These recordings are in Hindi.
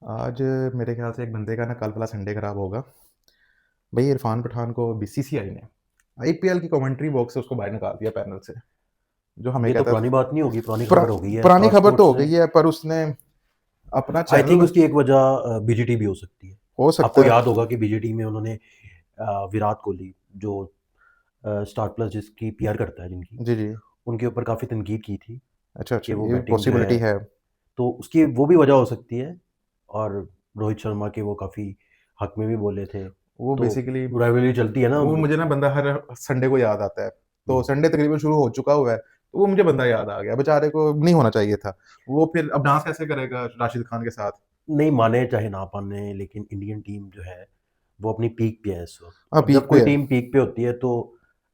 आज मेरे ख्याल से एक बंदे का ना कल वाला संडे खराब होगा। भई इरफान पठान को बीसीसीआई ने आईपीएल की कमेंट्री बॉक्स से उसको बाहर निकाल दिया पैनल से। जो हमें ये तो कहता पुरानी था बात नहीं होगी, पुरानी पुरा खबर हो गई है। पुरानी स्टार खबर तो स्पोर्ट्स हो ने गई है पर उसने अपना आई थिंक चैनल उसकी एक वजह बीजीटी भी हो सकती है। हो आपको सकता है। याद होगा कि बीजीटी में उन्होंने विराट कोहली जो स्टार प्लस जिसकी पीआर करता है जिनकी, जी, जी। उनके ऊपर काफ़ी तनकीद की थी अच्छा, कि अच्छा वो ये भी बैटिंग जो पॉसिबिलिटी है, है। तो उसकी वो भी वजह हो सकती है। और रोहित शर्मा के वो काफ़ी हक में भी बोले थे, वो तो बेसिकली राइवलरी चलती है ना वो उनमें। मुझे ना बंदा हर संडे को याद आता है। तो हम्म। संडे तकरीबन शुरू हो चुका हुआ है, तो वो मुझे बंदा याद आ गया। बेचारे को नहीं होना चाहिए था। वो फिर अब डांस कैसे करेगा राशिद खान के साथ? नहीं माने चाहे ना माने, लेकिन इंडियन टीम जो है वो अपनी पीक पे है इस वक्त। हाँ, और जब पीक कोई पे है। टीम पीक पे होती है तो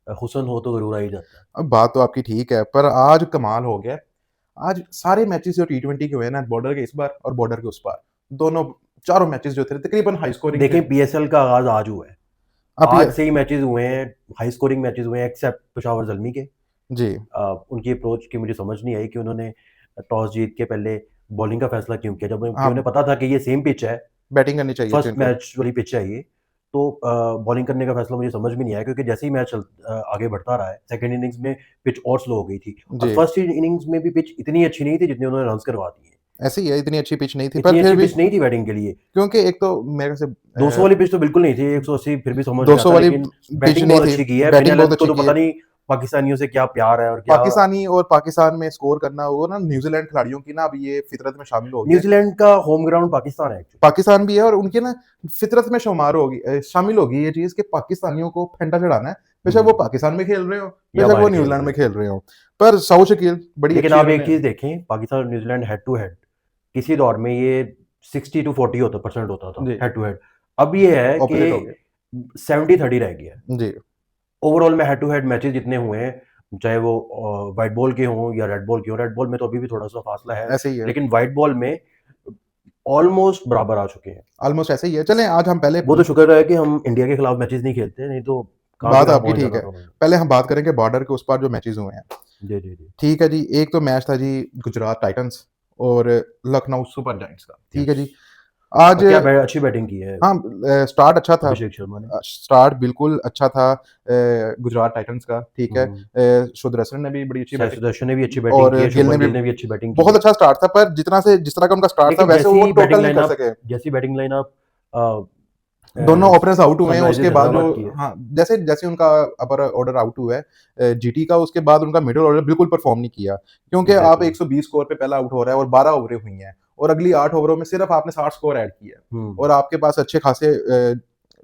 हुसन हो तो जरूर आ ही जाता है। अब बात तो आपकी ठीक है, पर आज कमाल हो गया। आज सारे मैचेस जो टी20 के हुए ना, बॉर्डर के इस बार और बॉर्डर के उस पार, दोनों चारों मैचेस जो थे तकरीबन हाई स्कोरिंग थे। देखें, पीएसएल का आगाज आज हुआ है। आप ये आज से ही मैचेस हुए हैं, हाई स्कोरिंग मैचेस हुए हैं, एक्सेप्ट पेशावर जल्मी के। जी, उनकी अप्रोच की मुझे समझ नहीं आई कि उन्होंने टॉस जीत के पहले बॉलिंग का फैसला क्यों किया, जबकि उन्हें हाँ, पता था कि ये सेम पिच है, बैटिंग करनी चाहिए थी फर्स्ट उनको। मैच वाली पिच है ये। तो बॉलिंग करने का फैसला मुझे समझ में नहीं आया, क्योंकि जैसे ही मैच आगे बढ़ता रहा है, सेकंड इनिंग्स में पिच और स्लो हो गई थी। और जी, फर्स्ट इनिंग्स में भी पिच इतनी अच्छी नहीं थी जितनी उन्होंने रन्स करवा दिए। ऐसे ही है, इतनी अच्छी पिच नहीं थी, पर इतनी फिर अच्छी भी पिच नहीं थी बैटिंग के लिए। क्योंकि एक तो मेरे से 200 वाली पिच तो बिल्कुल नहीं थी, 180 फिर भी समझ में 200 आता, वाली लेकिन पिच बैटिंग नहीं बहुत थी, अच्छी की है। बैटिंग बिना बहुत लेंथ को अच्छी तो की पता है। नहीं पाकिस्तानियों से क्या प्यार है और क्या। पाकिस्तानी और पाकिस्तान में स्कोर करना वो ना न्यूजीलैंड खिलाड़ियों की ना अब ये फितरत में शामिल हो गया है। न्यूजीलैंड का होम ग्राउंड पाकिस्तान है एक्चुअली। पाकिस्तान भी है और उनकी ना फितरत में शुमार होगी शामिल होगी ये चीज़ कि पाकिस्तानियों को फेंटा चढ़ाना है, बेशक वो पाकिस्तान में खेल रहे हो, या बेशक वो बाहर खेल न्यूजीलैंड रहे में हो। खेल रहे हो। पर सऊद शकील बड़ी लेकिन अच्छी आप एक उन्होंने चीज देखें, पाकिस्तान और न्यूजीलैंड हेड टू हेड किसी दौर में ये 60-40 होता परसेंट होता था जी, हेड टू हेड। अब ये है कि ऑपोजिट हो गए। 70-30 रह गया है। जी, ओवरऑल में हेड टू हेड मैचेस जितने हुए हैं, चाहे वो व्हाइट बॉल के हों या रेड बॉल के हों, रेड बॉल में तो अभी भी थोड़ा सा फासला है, ऐसे ही है, लेकिन व्हाइट बॉल में ऑलमोस्ट बराबर आ चुके हैं। ऑलमोस्ट ऐसे ही है। चलें आज हम पहले वो तो शुक्र है कि हम इंडिया के खिलाफ मैचेस नहीं खेलते, नहीं तो कहाँ से बात कहाँ आपकी पहुंच ठीक जाना है। था उन्होंने। पहले हम बात करेंगे बॉर्डर के उस पार जो मैचेज़ हुए हैं। जी जी जी। ठीक है जी, एक तो मैच था जी गुजरात टाइटन्स और लखनऊ सुपर जायंट्स का। ठीक है यस। जी, आज क्या अच्छी बैटिंग की है हाँ, स्टार्ट अच्छा था। अभिषेक शर्मा ने। स्टार्ट बिल्कुल अच्छा था गुजरात टाइटंस का, ठीक है। हम्म। सुदर्शन ने भी बड़ी अच्छी साई बैटिंग सुदर्शन ने भी अच्छी बैटिंग और की है, गिल ने शुभमन भी गिल ने भी अच्छी बैटिंग की बहुत है। अच्छा स्टार्ट था, पर जिस तरह का उनका स्टार्ट था लेकिन वैसे वो टोटल नहीं कर सके। जैसी बैटिंग लाइनअप दोनों ओपनर्स आउट हुए हैं सनराइजर्स उसके बाद जो हैदराबाद की है। हाँ, जैसे जैसे उनका अपर ऑर्डर आउट हुआ है जीटी का, उसके बाद उनका मिडिल ऑर्डर बिल्कुल परफॉर्म नहीं किया, क्योंकि आप एग्जैक्टली। 120 स्कोर पे पहला आउट हो रहा है और 12 ओवरें हुई हैं और अगली 8 ओवरों में सिर्फ आपने 60 स्कोर ऐड किया है हम्म। और आपके पास अच्छे खासे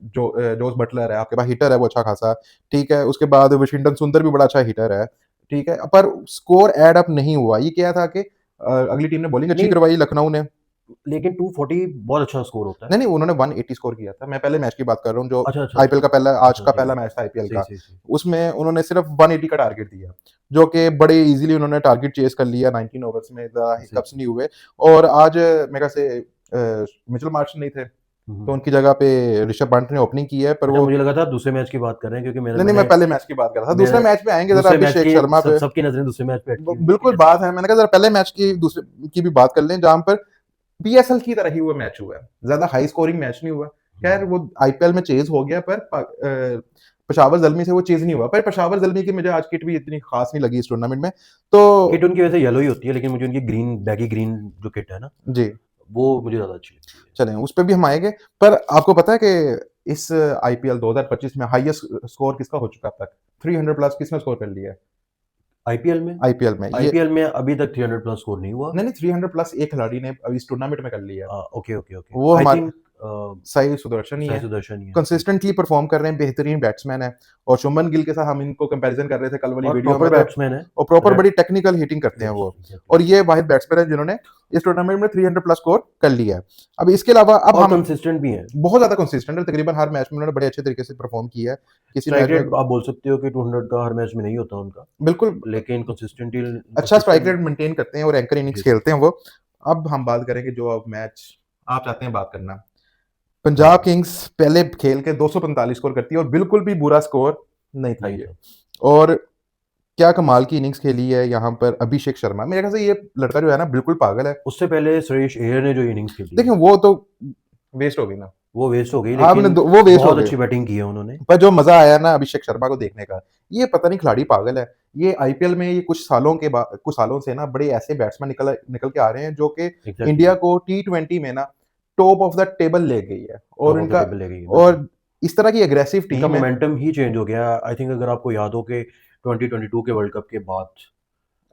जोस बटलर है, आपके पास हिटर है वो अच्छा खासा, ठीक है। उसके बाद वाशिंगटन सुंदर भी बड़ा अच्छा हिटर है, ठीक है, पर स्कोर ऐड अप नहीं हुआ। ये क्या था कि अगली टीम ने बॉलिंग अच्छी नहीं, करवाई लखनऊ ने। लेकिन 240 बहुत अच्छा स्कोर होता है। नहीं, नहीं, उन्होंने 180 स्कोर किया था। मैं पहले मैच की बात कर रहा हूँ जो अच्छा अच्छा आईपीएल अच्छा। का पहला आज अच्छा का ठीक पहला है। मैच था आईपीएल सही का। सही सही। उसमें उन्होंने सिर्फ 180 का टारगेट दिया, जो कि बड़े इजीली उन्होंने टारगेट चेस कर लिया 19 ओवर्स में, ज़्यादा सही। हिकअप्स नहीं हुए। और आज मेरे ख्याल से मिचेल मार्श नहीं थे, तो हम्म। उनकी जगह पे ऋषभ पंत ने ओपनिंग की है, पर अच्छा, वो मुझे लगा था आप दूसरे मैच की बात कर रहे हैं, क्योंकि मैंने नहीं, नहीं, मैं मैंने पहले मैच की बात कर रहा था। दूसरे मेरे मैच में आएँगे ज़रा दूसरे मैच अभिषेक के शर्मा पे। सबकी नजरें दूसरे मैच पे अटकी हुई थी कि बिल्कुल जैसे। बात है, मैंने कहा ज़रा पहले मैच की दूसरे की भी बात कर लें, जहाँ पर पीएसएल की तरह ही वो मैच हुआ है। ज़्यादा हाई स्कोरिंग मैच नहीं हुआ। खैर वो आईपीएल में चेज़ हो गया, पर पेशावर ज़ल्मी से वो चेज़ नहीं हुआ। पर पेशावर ज़ल्मी की मुझे आज किट भी इतनी ख़ास नहीं लगी इस टूर्नामेंट में। तो किट उनकी वैसे येलो ही होती है, लेकिन मुझे उनकी ग्रीन बैगी ग्रीन जो किट है ना, जी, वो मुझे ज्यादा अच्छी लगती है। चलें उस पे भी हम आएँगे। पर आपको पता है कि इस आईपीएल 2025 में हाईएस्ट स्कोर किसका हो चुका है अब तक? 300 प्लस किसने स्कोर कर लिया है आईपीएल में आईपीएल में? ये आईपीएल में अभी तक 300 प्लस स्कोर नहीं हुआ। नहीं, नहीं, 300 प्लस एक खिलाड़ी ने अभी इस टूर्नामेंट में कर लिया है। Okay okay okay. वो आई हमारे थिंक साई सुदर्शन ही साई है। सुदर्शन ही है। कंसिस्टेंटली परफॉर्म कर रहे हैं, बेहतरीन बैट्समैन है। और शुभमन गिल के साथ हम इनको कंपैरिजन कर रहे थे कल वाली और वीडियो प्रॉपर में, तो बैट्समैन है। और प्रॉपर रेड। बड़ी टेक्निकल हिटिंग करते हैं यस वो। एग्जैक्टली। और ये वाहिद बैट्समैन है जिन्होंने इस टूर्नामेंट में 300 प्लस स्कोर कर लिया है। अब इसके अलावा अब और हम कंसिस्टेंट भी है। बहुत ज्यादा कंसिस्टेंट है, तकरीबन हर मैच में उन्होंने बड़े अच्छे तरीके से परफॉर्म किया है। किसी स्ट्राइक मैच में रेट आप बोल सकते हो कि 200 का हर मैच में नहीं होता उनका, बिल्कुल लेकिन कंसिस्टेंटली अच्छा स्ट्राइक कंसिस्टेंट। रेट मेंटेन करते हैं और एंकर इनिंग्स जी जी। खेलते हैं वो। अब हम बात करेंगे जो अब मैच आप चाहते हैं बात करना। पंजाब हाँ। किंग्स पहले खेल के 245 स्कोर करती है और बिल्कुल भी बुरा स्कोर नहीं था नहीं ये। था। और क्या कमाल की इनिंग्स खेली है यहाँ पर अभिषेक शर्मा। मेरे ख्याल से ये लड़का जो है ना बिल्कुल पागल है। उससे पहले सुरेश अय्यर ने जो इनिंग्स खेली है देखिए वो तो वेस्ट हो गई ना, वो वेस्ट हो गई, आपने लेकिन वो वेस्ट हो बहुत गई। अच्छी बैटिंग की है उन्होंने। पर जो मजा आया ना अभिषेक शर्मा को देखने का, ये पता नहीं खिलाड़ी पागल है। ये आईपीएल में ये कुछ सालों से ना बड़े ऐसे बैट्समैन निकल निकल के आ रहे हैं जो कि एग्जैक्टली, इंडिया को टी20 में ना टॉप ऑफ द टेबल ले गई है। और टॉप ऑफ द इनका टेबल ले गई है, बिल्कुल। और इस तरह की एग्रेसिव इनका टीम है। मोमेंटम ही चेंज हो गया, आई थिंक अगर आपको याद हो कि 2022 के वर्ल्ड कप के बाद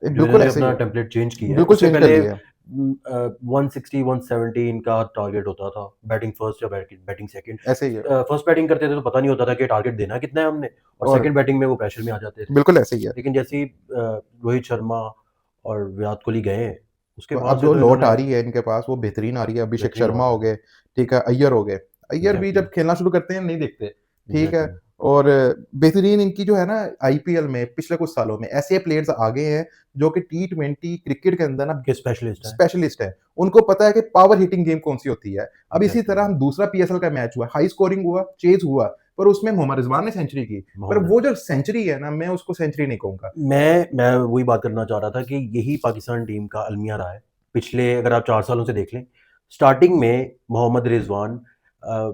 जो बिल्कुल इन्होंने ऐसे ही अपना है, टेम्पलेट चेंज किया है, बिल्कुल उससे चेंज कर पहले लिया है। 160 170 इनका टारगेट होता था, बैटिंग फर्स्ट या बैटिंग सेकंड। ऐसे ही है फर्स्ट बैटिंग करते थे तो पता नहीं होता था कि टारगेट देना कितना है हमने, और और सेकंड बैटिंग में वो प्रेशर में आ जाते थे। बिल्कुल ऐसे ही है। लेकिन जैसे ही रोहित शर्मा और विराट कोहली गए, उसके तो बाद अब से जो तो लौट इन्होंने आ रही है इनके पास वो बेहतरीन आ रही है। अभिषेक बेहतरीन शर्मा लौट हो है। गए, ठीक है, अय्यर हो गए। अय्यर भी एग्जैक्टली, जब खेलना शुरू करते हैं नहीं देखते, ठीक है। एग्जैक्टली। और बेहतरीन इनकी जो है ना आईपीएल में पिछले कुछ सालों में ऐसे प्लेयर्स आ गए हैं जो कि टी20 क्रिकेट के अंदर ना के स्पेशलिस्ट है। स्पेशलिस्ट है। उनको पता है कि पावर हिटिंग गेम कौन सी होती है। अब इसी एग्जैक्टली, तरह हम दूसरा पीएसएल का मैच हुआ, हाई स्कोरिंग हुआ, चेज हुआ, पर उसमें मोहम्मद रिजवान ने सेंचुरी की। पर मोहम्मद वो अजहर। जो सेंचुरी है ना, मैं उसको सेंचुरी नहीं कहूंगा। मैं वही बात करना चाह रहा था कि यही पाकिस्तान टीम का अलमिया रहा है पिछले, अगर आप 4 सालों से देख लें। स्टार्टिंग में मोहम्मद रिजवान अ,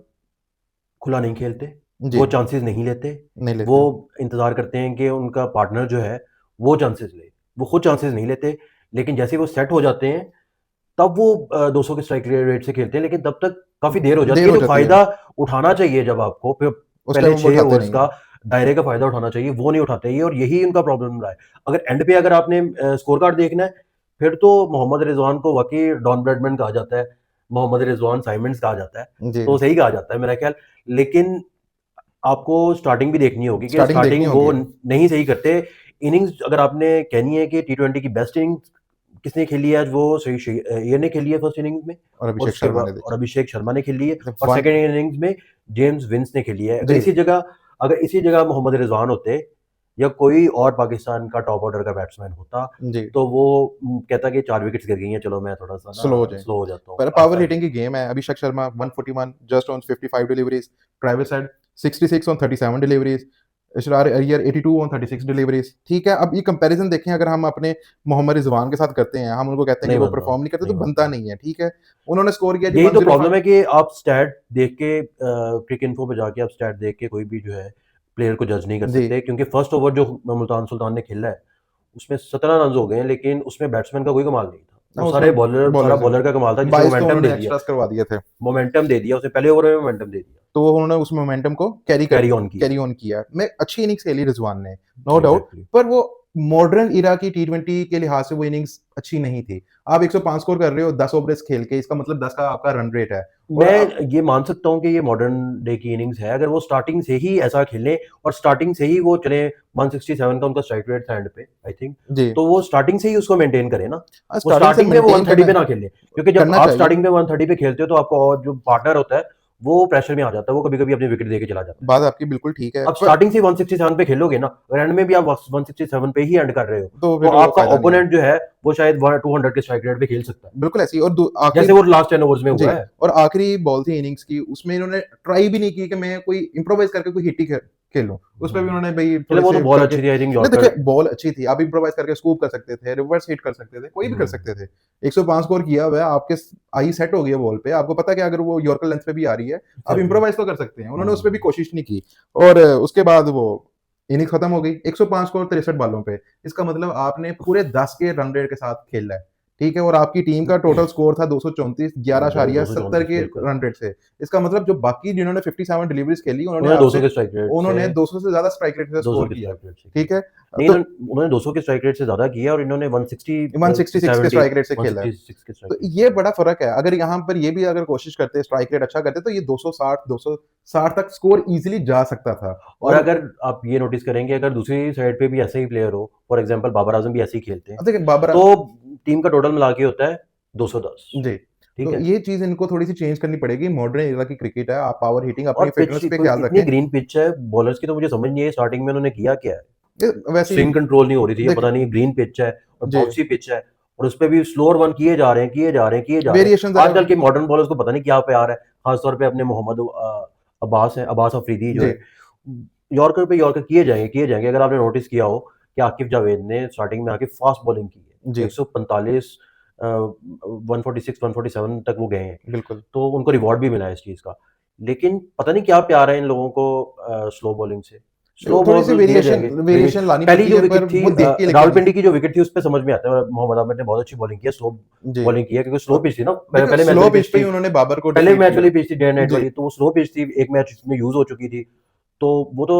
खुला नहीं खेलते, जी, वो चांसेस नहीं लेते, नहीं वो लेते। इंतज़ार करते हैं कि उनका पार्टनर जो है वो चांसेस ले, वो खुद चांसेस नहीं लेते। लेकिन जैसे ही वो सेट हो जाते हैं, तब वो 200 के स्ट्राइक रेट से खेलते हैं, लेकिन तब तक काफ़ी देर हो जाती देर है। हो जो जाती है, फ़ायदा उठाना चाहिए जब आपको उस पहले टाइम वो 6 उठाते ओवर्स नहीं का है। दायरे का फ़ायदा उठाना चाहिए, वो नहीं उठाते ये, और यही उनका प्रॉब्लम रहा है। अगर एंड पे अगर आपने स्कोर कार्ड देखना है, फिर तो मोहम्मद रिजवान को वाकई डॉन ब्रैडमैन कहा जाता है, मोहम्मद रिजवान साइमंड्स कहा जाता है, जी, तो सही कहा जाता है मेरा ख्याल। लेकिन आपको स्टार्टिंग भी देखनी होगी कि स्टार्टिंग देखनी स्टार्टिंग वो होगी। नहीं सही करते। इनिंग्स अगर आपने कहनी है कि टी20 की बेस्ट इनिंग्स किसने खेली है आज, वो सही ये ने खेली है फर्स्ट इनिंग्स में, और और अभिषेक उसके शर्मा बाद ने और देखी अभिषेक शर्मा ने खेली है, और वन सेकंड इनिंग्स में जेम्स विंस ने खेली है। जी, अगर इसी जगह मोहम्मद रिजवान होते या कोई और पाकिस्तान का टॉप ऑर्डर का बैट्समैन होता, जी, तो वो कहता कि 4 विकेट्स गिर गई हैं, चलो मैं थोड़ा सा ना स्लो हो जाए। स्लो हो जाता हूँ, पर पावर आस्ता हिटिंग की गेम है। Abhishek Sharma 141 just on 55 deliveries, Travis Head 66 on 37 deliveries, Ishrar Iyer 82 on 36 deliveries. ठीक है, अब ये कंपैरिजन देखें अगर हम अपने मोहम्मद रिजवान के साथ करते हैं, हम उनको कहते हैं नहीं कि वो बनता, परफॉर्म नहीं करते, तो नहीं बनता बनता। नहीं है। ठीक है, उन्होंने स्कोर किया जी यही तो प्रॉब्लम 105। है कि आप स्टैट देख के क्रिक इन्फो पे जाके आप स्टैट देख के कोई भी जो है प्लेयर को जज नहीं कर जी, सकते, क्योंकि फर्स्ट ओवर जो मुल्तान सुल्तान ने खेला है उसमें 17 रन हो गए हैं, लेकिन उसमें बैट्समैन का कोई कमाल नहीं था, ना वो उसमें सारा बॉलर से बॉलर का कमाल था, जिसने 22 तो मोमेंटम दे उन्होंने दिया। एक्स्ट्रास करवा दिए थे। मोमेंटम दे दिया, उसने पहले ओवर में मोमेंटम दे दिया, तो उन्होंने उस मोमेंटम को कैरी ऑन किया। कैरी ऑन किया। मैं अच्छी इनिंग्स खेली रिजवान ने, नो डाउट। एग्जैक्टली। पर वो मॉडर्न इरा की टी20 के लिहाज से वो इनिंग्स अच्छी नहीं थी। आप 105 स्कोर कर रहे हो 10 ओवर्स खेल के, इसका मतलब 10 का आपका रन रेट है। और आप मैं ये मान सकता हूँ कि ये मॉडर्न डे की इनिंग्स है, अगर वो स्टार्टिंग से ही ऐसा खेलें और स्टार्टिंग से ही वो चले। 167 का उनका स्ट्राइक रेट था एंड पे, आई थिंक। जी, तो वो स्टार्टिंग से ही उसको मेंटेन करे ना, वो स्टार्टिंग से स्टार्टिंग में वो मेंटेन 130 पे ना खेले, क्योंकि जब करना आप चाहिए। स्टार्टिंग में 130 पे खेलते हो तो आपका और जो पार्टनर होता है वो प्रेशर में आ जाता है, वो कभी कभी अपनी विकेट दे के चला जाता है। बात आपकी बिल्कुल ठीक है, अब पर स्टार्टिंग से 167 पे खेलोगे ना, और एंड में भी आप 167 पे ही एंड कर रहे हो, तो तो फिर वो आपका फायदा नहीं है। ओपोनेंट जो है वो शायद 200 के स्ट्राइक रेट पे खेल सकता है, बिल्कुल ऐसी। और आखिरी जैसे वो लास्ट 10 ओवर्स में जी, हुआ है। और आखिरी बॉल थी इनिंग्स की, उसमें इन्होंने ट्राई भी नहीं की कि मैं कोई इम्प्रोवाइज करके कोई हिट ही खेलूं। उसमें भी उन्होंने भाई चलो थोड़े वो तो से बॉल करके, अच्छी थी, आई थिंक नहीं यॉर्कर। देखिए बॉल अच्छी थी, आप इम्प्रोवाइज करके स्कूप कर सकते थे, रिवर्स हिट कर सकते थे, कोई भी कर सकते थे। 105 स्कोर किया हुआ है, आपके आई सेट हो गई है बॉल पे, आपको पता है कि अगर वो यॉर्कर लेंथ पे भी आ रही है, आप इम्प्रोवाइज तो कर सकते हैं। उन्होंने उस पर भी कोशिश नहीं की। और उसके बाद वो इनिंग खत्म हो गई 105 स्कोर 63 बॉलों पे। इसका मतलब आपने पूरे 10 के रन रेट के साथ खेला है। ठीक है, और आपकी टीम का टोटल स्कोर था 234, 11.70 के 234 रन रेट से। इसका मतलब जो बाकी जिन्होंने 57 डिलीवरीज खेली उन्होंने उन्होंने 200 आपसे के स्ट्राइक रेट से, उन्होंने 200 से ज्यादा स्ट्राइक रेट से 200 स्कोर के किया। स्ट्राइक रेट से ठीक है, नहीं, तो उन्होंने 200 के स्ट्राइक रेट से ज्यादा किया, और इन्होंने 160 166 के 70 स्ट्राइक रेट से खेला है। 166 के स्ट्राइक तो रेट से ये किया। बड़ा फर्क है। अगर यहाँ पर ये भी अगर कोशिश करते स्ट्राइक रेट अच्छा करते तो ये 260 तक स्कोर इजीली जा सकता था। और और अगर आप ये नोटिस करेंगे, अगर दूसरी साइड पे भी ऐसे ही प्लेयर हो, फॉर एग्जांपल बाबर आजम भी ऐसे ही खेलते हैं, अब देखिए बाबर तो टीम का टोटल मिला के होता है 210। जी, ठीक तो है। ये चीज इनको थोड़ी सी चेंज करनी पड़ेगी। मॉडर्न एरा की क्रिकेट है, आप पावर हिटिंग और अपनी पिच फिटनेस पे ख्याल इतनी रखें। ग्रीन पिच है बॉलर्स की, तो मुझे समझ नहीं है स्टार्टिंग में उन्होंने किया क्या है। वैसे ही स्विंग कंट्रोल नहीं हो रही थी, ये देख पता नहीं ग्रीन पिच है और जी, बाउंसी पिच है, और उस पे भी स्लोअर वन किए जा रहे हैं, किए जा रहे हैं, किए जा रहे हैं। वेरिएशन जरा आजकल के मॉडर्न बॉलर्स को पता नहीं क्या प्यार है, खासतौर पे अपने मोहम्मद अब्बास है, अब्बास अफरीदी जो जी, है, यॉर्कर पे यॉर्कर किए जाएंगे, किए जाएंगे। अगर आपने नोटिस किया हो कि आकिब जावेद ने स्टार्टिंग में आके फास्ट बॉलिंग की है, जी 145 146 147 तक वो गए हैं, बिल्कुल। तो उनको रिवॉर्ड भी मिला है इस चीज़ का। लेकिन पता नहीं क्या प्यार है इन लोगों को स्लो बॉलिंग से। स्लो थोड़ी सी बॉल दिए जाएंगे, वेरिएशन लानी पहली पड़ती जो है, पर विकेट थी वो देख के लेकिन रावलपिंडी की जो विकेट थी उस पे समझ में आता है मोहम्मद आमिर ने बहुत अच्छी बॉलिंग की है, स्लो जी। बॉलिंग की है क्योंकि स्लो पिच थी ना, देखो पहले मैच स्लो वाली पिच पिच पे थी, ही उन्होंने बाबर को पहले डिफीट मैच किया। वाली पिच थी डे नाइट जी वाली, तो वो स्लो पिच थी, एक मैच में यूज हो चुकी थी, तो वो तो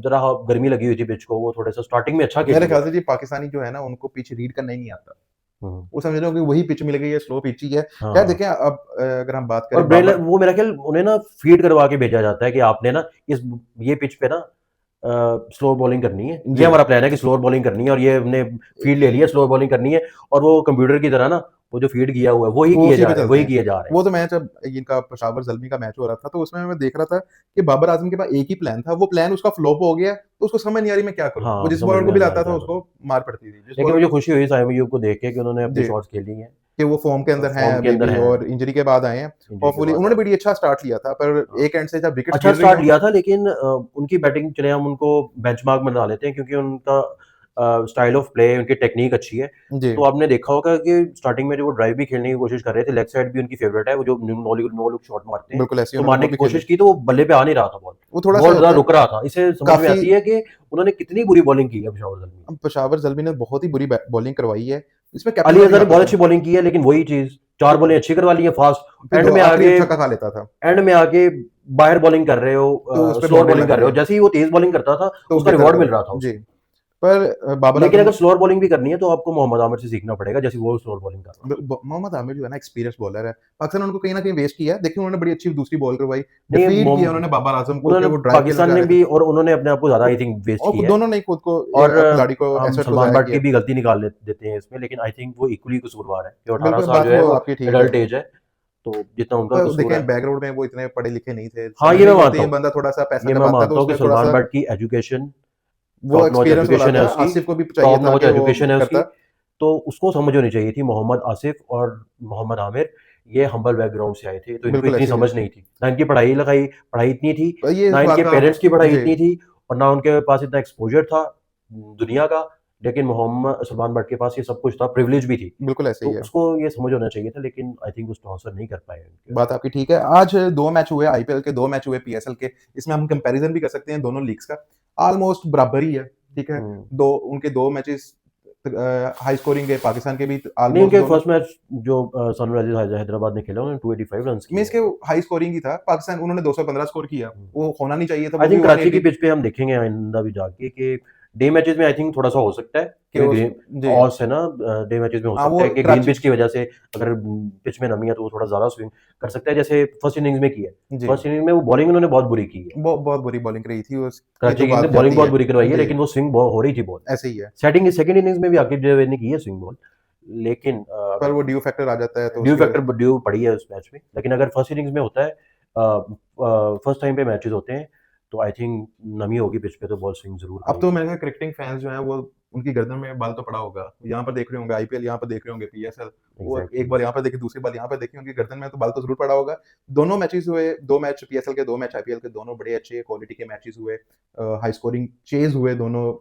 जरा गर्मी लगी हुई थी पिच को, वो थोड़ा सा स्टार्टिंग में अच्छा मेरे खेली है। ख्याल से जी पाकिस्तानी जो है ना, उनको पिच रीड करना ही नहीं आता। हम्म, वो समझ रहे हो कि वही पिच मिल गई है, स्लो पिच ही है। खैर हाँ। देखें, अब अगर हम बात और करें ब्रेल बाबर। वो मेरा ख्याल उन्हें ना फीड करवा के भेजा जाता है कि आपने ना इस ये पिच पे ना स्लो बॉलिंग करनी है, ये जी हमारा प्लान है कि स्लो बॉलिंग करनी है और ये हमने फीड ले लिया, स्लो बॉलिंग करनी है, और वो कंप्यूटर की तरह ना वो जो फीड किया हुआ है वही वो किए उसी जा पे रहे हैं, चलते वही हैं। किए जा रहे हैं। वो तो मैच, अब इनका पेशावर ज़ल्मी का मैच हो रहा था, तो उसमें मैं देख रहा था कि बाबर आज़म के पास एक ही प्लान था, वो प्लान उसका फ्लॉप हो गया, तो उसको समझ नहीं आ रही मैं क्या करूँ? वो हाँ, जिस समझ बॉलर में को भी नहीं आ लाता रहा था क्या उसको करूं। मार पड़ती थी। जिस लेकिन बॉलर मुझे को खुशी हुई साइम अय्यूब को देख के कि उन्होंने अपनी जी, शॉट्स खेली हैं, कि वो फ़ॉर्म के अंदर हैं फॉर्म के अभी अंदर भी हैं, और इंजरी के बाद आए हैं। इंजरी के होपफुली बाद उन्होंने आए बड़ी अच्छा स्टार्ट लिया था, पर हैं। एक एंड से जब विकेट्स अच्छा गिर रही स्टार्ट हों। लिया था, लेकिन उनकी बैटिंग चले हम उनको बेंचमार्क बना लेते हैं क्योंकि उनका स्टाइल ऑफ प्ले, उनकी टेक्निक अच्छी है। जी, तो आपने देखा होगा कि स्टार्टिंग में जो वो ड्राइव भी खेलने की कोशिश कर रहे थे, लेग साइड भी उनकी फेवरेट है, वो जो नो लुक शॉट मारते हैं, बिल्कुल ऐसे ही तो उन्होंने मारने वो की भी खेले। कोशिश की तो वो बल्ले पे आ नहीं रहा था बॉल, वो थोड़ा-सा बॉल ज़रा होता है रुक रहा था। इससे समझ में काफ़ी। आती है कि उन्होंने कितनी बुरी बॉलिंग की है पेशावर ज़ल्मी ने। पेशावर ज़ल्मी ने बहुत ही बुरी बॉलिंग करवाई है। इसमें कैप्टन अली का भी अजहर ने हाथ बहुत होता है। अच्छी बॉलिंग की है, लेकिन वही चीज़ 4 बॉलें अच्छी करवा ली है फास्ट, फिर दो आखिरी छक्का खा लेता था, एंड में आके बाहर बॉलिंग कर रहे हो, तो उस पे स्लोअर बाउंड्री बॉलिंग कर लगती रहे हो, है, जैसे ही वो तेज बॉलिंग करता था तो उसका उसके रिवॉर्ड दर्द मिल होता रहा था है। जी, उसे। पर बाबर लेकिन आज़म अगर स्लोअर बॉलिंग भी करनी है तो आपको मोहम्मद आमिर से सीखना पड़ेगा, जैसे वो स्लोअर बॉलिंग कर रहा था। मोहम्मद आमिर जो है ना, एक्सपीरियंस बॉलर है। पाकिस्तान ने उनको कहीं न कहीं वेस्ट किया है। देखिए उन्होंने बड़ी अच्छी दूसरी बॉल करवाई, नहीं, डिफीट किया उन्होंने बाबर आज़म को कि उन्होंने वो ड्राइव खेलना पाकिस्तान चाह ने रहे थे। भी और उन्होंने अपने आप को ज़्यादा वो आई थिंक वेस्ट और किया है। दोनों ने खुद को और खिलाड़ी को, हम एसेट को सलमान ज़ाया बट किया। की भी गलती निकाल देते हैं इसमें, लेकिन आई थिंक वो इक्वली कसूरवार है कि 18 बिल्कुल, साल बात जो है वो वो आपकी ठीक है। एडल्ट एज है, तो जितना उनका पर कसूर है। देखें बैकग्राउंड में वो इतने पढ़े-लिखे नहीं थे। हाँ, समझ ये मैं नहीं होती मानता है, हूँ, बंदा थोड़ा-सा पैसा ये जब मैं आता है तो मानता हूँ कि उसमें सलमान थोड़ा-सा बट की एजुकेशन, वो टॉप नॉच एक्सपीरियंस वाला एजुकेशन है था। उसकी, आसिफ को भी चाहिए टॉप था नॉच कि वो एजुकेशन है उसकी, करता। तो उसको समझ होनी चाहिए थी। मोहम्मद आसिफ और मोहम्मद आमिर ये हम्बल बैकग्राउंड से आए थे, तो इनको बिल्कुल इतनी ऐसे ही है। समझ नहीं थी, ना इनकी पढ़ाई इतनी थी, तो ये इस ना बात इनके का पेरेंट्स की पढ़ाई जी, इतनी थी, और ना उनके पास इतना एक्सपोजर था दुनिया का। लेकिन मोहम्मद सलमान बट के पास ये सब कुछ था, प्रिविलेज भी थी, बिल्कुल ऐसे तो ही है। उसको ये समझ होना चाहिए था, लेकिन आई थिंक उसको आंसर नहीं कर पाए उनके। बात आपकी ठीक है। आज 2 मैच हुए आईपीएल के, 2 मैच हुए पीएसएल के। इसमें हम कंपैरिज़न भी कर सकते हैं दोनों लीग्स का। ऑलमोस्ट बराबर ही है, ठीक है? हम्म। 2 उनके 2 मैचेस हाई स्कोरिंग गए, पाकिस्तान के भी नहीं, ऑलमोस्ट उनके दोनों। फर्स्ट मैच जो सनराइजर्स हैदराबाद ने खेला उन्होंने 285 रन किए मीन्स के हैं। हाई स्कोरिंग ही था। पाकिस्तान उन्होंने 215 स्कोर किया। वो होना नहीं चाहिए था, आई वो भी थिंक कराची की 180 पिच पे हम देखेंगे आइंदा भी जाके कि डे मैचेस में आई थिंक थोड़ा सा हो सकता है, के क्योंकि उस ग्रीन जी। ऑस है ना, डे मैचेस में हो हाँ, सकता वो है कि ग्रीन कराची पिच की वजह से अगर पिच में नमी है तो वो थोड़ा ज्यादा स्विंग कर सकता है, जैसे फर्स्ट इनिंग्स में किया है। जी, फर्स्ट इनिंग में वो बॉलिंग उन्होंने बहुत बुरी की है, बहुत बुरी बॉलिंग रही थी, उसकी कराची तो किंग्स ने बात बॉलिंग जाती बहुत है। बुरी करवाई है, जी, लेकिन वो स्विंग बहुत हो रही थी बॉल। ऐसे ही है। सेकंड इनिंग्स में भी आकिब जावेद ने की है स्विंग बॉल, लेकिन पर अगर वो ड्यू फैक्टर आ जाता है तो ड्यू उसकी वजह फैक्टर ड्यू पड़ी है उस मैच में, लेकिन अगर फर्स्ट इनिंग्स में होता है, फर्स्ट टाइम पे मैचेस होते हैं, तो आई थिंक नमी होगी पिच पे तो बॉल स्विंग जरूर अब तो करेगी। मेरे ख्याल क्रिकेटिंग फैंस जो हैं वो उनकी गर्दन में बाल तो पड़ा होगा। यहाँ पर देख रहे होंगे आईपीएल, यहाँ पर देख रहे होंगे पीएसएल। वो एक एग्जैक्टली। बार यहाँ पर देखे, दूसरी बार यहाँ पर देखे, उनकी गर्दन में तो बाल तो ज़रूर पड़ा होगा। दोनों मैचेज़ हुए, 2 मैच पीएसएल के, 2 मैच आईपीएल के, दोनों बड़े अच्छे क्वालिटी के मैचेज़ हुए। हाई स्कोरिंग चेज़ हुए दोनों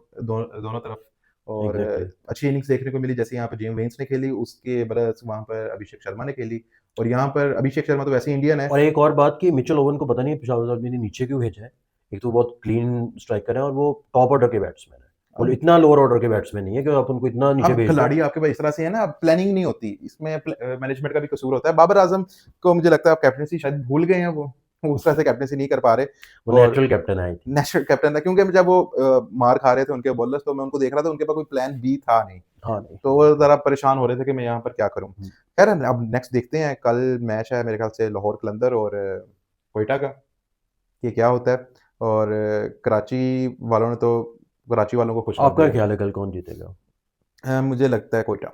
तरफ, और एग्जैक्टली। अच्छी इनिंग्स देखने को मिली। जैसे यहाँ पर जेम वेन्स ने खेली, उसके बरस वहाँ पर अभिषेक शर्मा ने खेली, और यहाँ पर अभिषेक शर्मा तो वैसे ही इंडियन है। और एक और बात कि मिचेल ओवन को पता नहीं पेशावर आर्मी ने नीचे क्यों भेजा है। एक तो बहुत क्लीन स्ट्राइकर है और वो टॉप ऑर्डर के बैट्समैन है, और अब इतना लोअर ऑर्डर के बैट्समैन नहीं है कि आप उनको इतना नीचे अब भेज दो। खिलाड़ी आपके पास इस तरह से है ना, प्लानिंग नहीं होती इसमें, मैनेजमेंट का भी कसूर होता है। बाबर आजम को मुझे लगता है आप कैप्टनसी शायद भूल गए हैं, वो उस तरह से कैप्टनसी नहीं कर पा रहे। वो और नेचुरल कैप्टन है आई थिंक। नेशनल कैप्टन था, क्योंकि जब वो मार खा रहे थे उनके बॉलर्स, तो मैं उनको देख रहा था, उनके पास कोई प्लान बी था नहीं, हाँ नहीं। तो वो जरा परेशान हो रहे थे कि मैं यहाँ पर क्या करूँ। हम्म, खैर अब नेक्स्ट देखते हैं, कल मैच है मेरे ख्याल से लाहौर कलंदर और कोयटा का, ये क्या होता है। और कराची वालों को खुश कर आपका दिया ख्याल है कल कौन जीतेगा? है। मुझे लगता है कोयटा।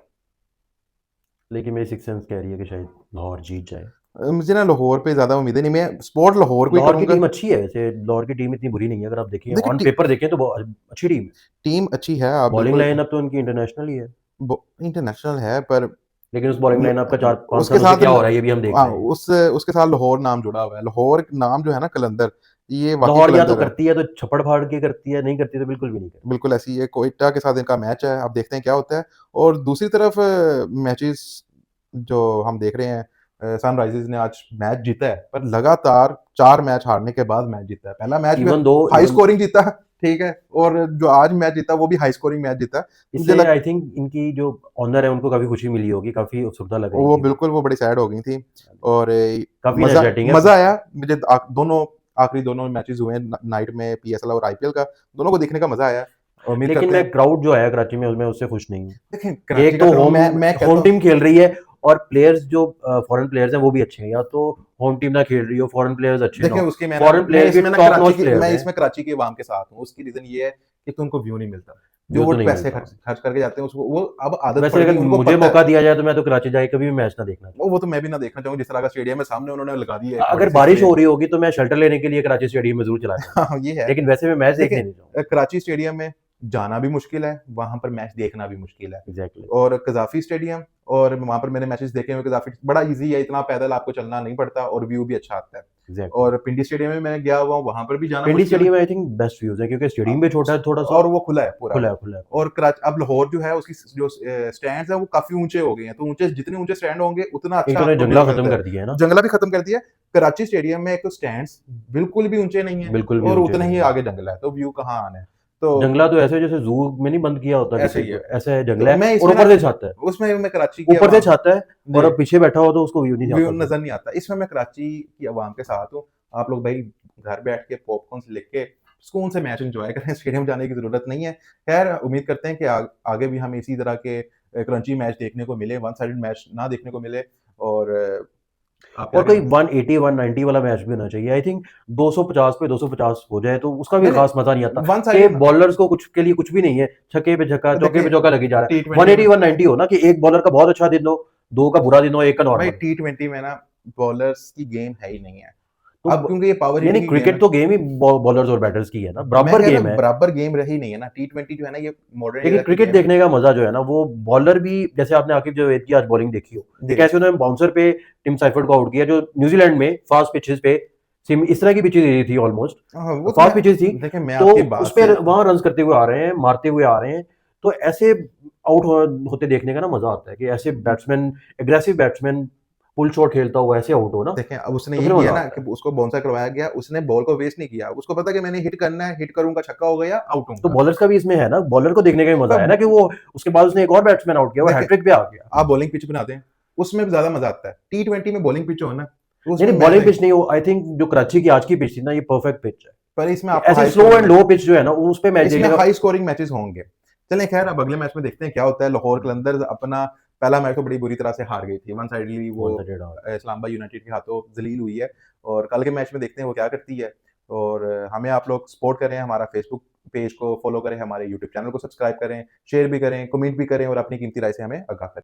लेकिन मेरी सिक्स सेंस कह रही है कि शायद लाहौर जीत जाए। मुझे ना लाहौर पे ज़्यादा उम्मीदें नहीं, मैं सपोर्ट लाहौर को ही लाहौर की करूँगा। टीम अच्छी है वैसे, लाहौर की टीम इतनी बुरी नहीं है, अगर आप देखें देखिए ऑन पेपर देखें तो बहुत अच्छी टीम है। टीम अच्छी है, आप बॉलिंग बिल्कुल लाइनअप तो उनकी इंटरनेशनल ही है, इंटरनेशनल है, पर लेकिन उस बॉलिंग लाइनअप का 4-5 उसके सालों से साथ क्या हो रहा है ये भी हम देख रहे हैं। उसके साथ लाहौर नाम जुड़ा हुआ है। लाहौर नाम जो है ना कलंदर, ये वाकई लाहौर या तो कलंदर है। करती है तो छप्पड़ फाड़ के करती है, नहीं करती तो बिल्कुल भी नहीं करती। बिल्कुल ऐसी ही है, कोयटा के साथ इनका मैच है, अब देखते हैं क्या होता है। और दूसरी तरफ मैचेस जो हम देख रहे हैं, सनराइजर्स ने आज मैच जीता है, पर लगातार 4 मैच हारने के बाद मैच जीता है। पहला मैच भी इवन दो हाई स्कोरिंग जीता, ठीक है, और जो आज मैच जीता वो भी हाई स्कोरिंग मैच जीता। मुझे इससे लग आई थिंक इनकी जो ओनर है उनको काफी खुशी मिली होगी, काफी उत्सुकता लग रही वो थी वो। बिल्कुल वो बड़ी सैड हो गई थी। और काफी मज़ा एनर्जेटिक है। मज़ा आया मुझे। दोनों आखिरी दोनों मैचेस हुए हैं नाइट में, पीएसएल और आईपीएल का, दोनों को देखने का मज़ा आया। उम्मीद लेकिन करते मैं हैं। क्राउड जो है कराची में मैं उससे खुश नहीं हूँ। देखें कराची एक का तो क्राउड, होम मैं कहता होम हूँ, टीम खेल रही है और प्लेयर्स जो फॉरेन प्लेयर्स हैं वो भी अच्छे हैं, या तो होम टीम ना खेल रही हो, फॉरेन प्लेयर्स अच्छे ना देखिए हो। उसकी फॉरेन प्लेयर भी टॉप नॉच प्लेयर्स मैं हैं। इसमें कराची के अवाम के साथ हूँ। उसकी रीजन ये है कि तुमको व्यू नहीं मिलता, जो व्यू वो तो नहीं पैसे मिलता। खर्च खर्च करके जाते हैं उसको, वो अब आदत वैसे पड़ अगर गई, उनको मुझे पता मौका है। दिया जाए तो मैं तो कराची जाके कभी भी मैच ना देखना चाहूँ। वो तो मैं भी ना देखना चाहूँ, जिस तरह का स्टेडियम है सामने उन्होंने लगा दी है एक बड़ी अगर सी बारिश स्क्रीन। हो रही होगी तो मैं शेल्टर लेने के लिए कराची स्टेडियम में जरूर चला जाऊंगा, हाँ ये है। लेकिन वैसे मैं मैच देखिए देखने नहीं जाऊंगा। कराची स्टेडियम में जाना भी मुश्किल है, वहां पर मैच देखना भी मुश्किल है। एग्जैक्टली। और कज़ाफ़ी स्टेडियम, और वहाँ पर मैंने मैचेस देखे हुए, कज़ाफ़ी बड़ा ईज़ी है, इतना पैदल आपको चलना नहीं पड़ता और व्यू भी अच्छा आता है। एग्जैक्टली। और पिंडी स्टेडियम में मैं गया हुआ हूँ, वहाँ पर भी जाना पिंडी मुश्किल है। स्टेडियम में आई थिंक बेस्ट व्यूज है क्योंकि स्टेडियम भी छोटा है थोड़ा सा। और वो खुला है पूरा। खुला है, खुला है, खुला और कराची अब लाहौर जो है उसकी जो स्टैंड्स हैं वो काफ़ी ऊँचे हो गए हैं, तो ऊँचे जितने ऊँचे स्टैंड होंगे उतना है। एक अच्छा तो उन्होंने आपको जंगला व्यू खत्म मिलता है। कर दिया है ना। जंगला भी खत्म कर दिया है। कराची स्टेडियम में एक तो स्टैंड्स बिल्कुल भी ऊँचे नहीं है बिल्कुल भी और ऊंचे उतना नहीं ही है। आगे जंगल है, तो व्यू कहाँ आना है? तो जंगला तो ऐसे जैसे जू में नहीं बंद किया होता ऐसे किसी ही को, है। ऐसा है तो जंगला है मैं और इसमें ना ऊपर से छत है। उसमें मैं कराची की ऊपर से आवाम छत है और जी, अब पीछे बैठा हो तो उसको व्यू नहीं व्यू आता फिर। नज़र नहीं आता। इसमें मैं कराची की आवाम के साथ हूँ। आप लोग भाई घर बैठ के पॉपकॉर्न्स लेके सुकून से मैच एन्जॉय करें, स्टेडियम जाने की ज़रूरत नहीं है। खैर उम्मीद करते हैं कि आगे भी हमें इसी तरह के क्रंची मैच देखने को मिले, वन साइडेड मैच ना देखने को मिले। और आप क्या और कोई कहेंगे? 180 190 वाला मैच भी होना चाहिए आई थिंक। 250 पे 250 हो जाए तो उसका भी नहीं, खास मजा नहीं आता वन कि साइडेड बॉलर्स को कुछ के लिए कुछ भी नहीं है, छक्के पे छक्का चौके पे देखिए चौका लगी जा रहा है। टी20 में 180 190 हो ना कि एक बॉलर का बहुत अच्छा दिन हो, दो का बुरा दिन हो, एक का भाई नॉर्मल। टी20 में ना बॉलर्स की गेम है ही नहीं है। तो अब क्योंकि ये पावर नहीं हिटिंग नहीं, की गेम क्रिकेट है। तो गेम ही बॉलर्स और बैटर्स की है ना, मैं बराबर कह रहा गेम हूँ है। बराबर गेम रही नहीं है ना, टी20 जो है ना ये मॉडर्न लेकिन एरा की क्रिकेट गेम है। देखने का मजा जो है ना, वो बॉलर भी जैसे आपने आकिब जावेद की आज बॉलिंग देखी हो कि जी। कैसे उन्होंने बाउंसर पे टिम साइफर्ट को आउट किया, जो न्यूजीलैंड में फास्ट पिचेस पे सेम इस तरह की पिचेस थी ऑलमोस्ट, हाँ, वो तो फास्ट पिचेस थी। देखिए मैं तो आपकी उस बात पे से वहां रन करते हुए आ रहे हैं, मारते हुए आ रहे हैं। तो ऐसे आउट होते देखने का ना मजा आता है कि ऐसे batsman, aggressive batsman pull shot खेलता हुआ ऐसे आउट हो ना, देखें अब उसने तो ये फिर किया मजा ना आता कि है। उसको बाउंसर करवाया गया, उसने बॉल को वेस्ट नहीं किया। उसको पता है कि मैंने हिट करना है, हिट करूँगा छक्का होगा या आउट तो होऊँगा। बॉलर्स का भी इसमें है ना, बॉलर को देखने का भी मजा है ना कि वो उसके बाद उसने एक और बैट्समैन आउट किया, वो देखें हैट्रिक पे आ गया। आप बॉलिंग पिच बनाते हैं, उसमें भी ज़्यादा मज़ा आता है। टी20 में बॉलिंग पिच हो ना, तो नहीं उसमें नहीं, मैं बॉलिंग नहीं, पिच नहीं हो, आई थिंक जो कराची की आज की पिच थी ना, ये परफेक्ट पिच है पर इसमें कि आपको ऐसे high slow and scoring low pitch जो है ना उस पे मैच इसमें देखने का। हाई स्कोरिंग मैचेस होंगे। चलें खैर अब अगले मैच में देखते हैं क्या होता है। लाहौर कलंदर्स अपना पहला मैच तो बड़ी बुरी तरह से हार गई थी। वन साइडली वो 138 आउट। इस्लामाबाद यूनाइटेड के हाथों ज़लील हुई है। और कल के मैच में देखते हैं वो क्या करती है। और हमें आप लोग सपोर्ट करें, हमारा फेसबुक पेज को फॉलो करें, हमारे यूट्यूब चैनल को सब्सक्राइब करें, शेयर भी करें, कमेंट भी करें और अपनी कीमती राय से हमें आगाह करें।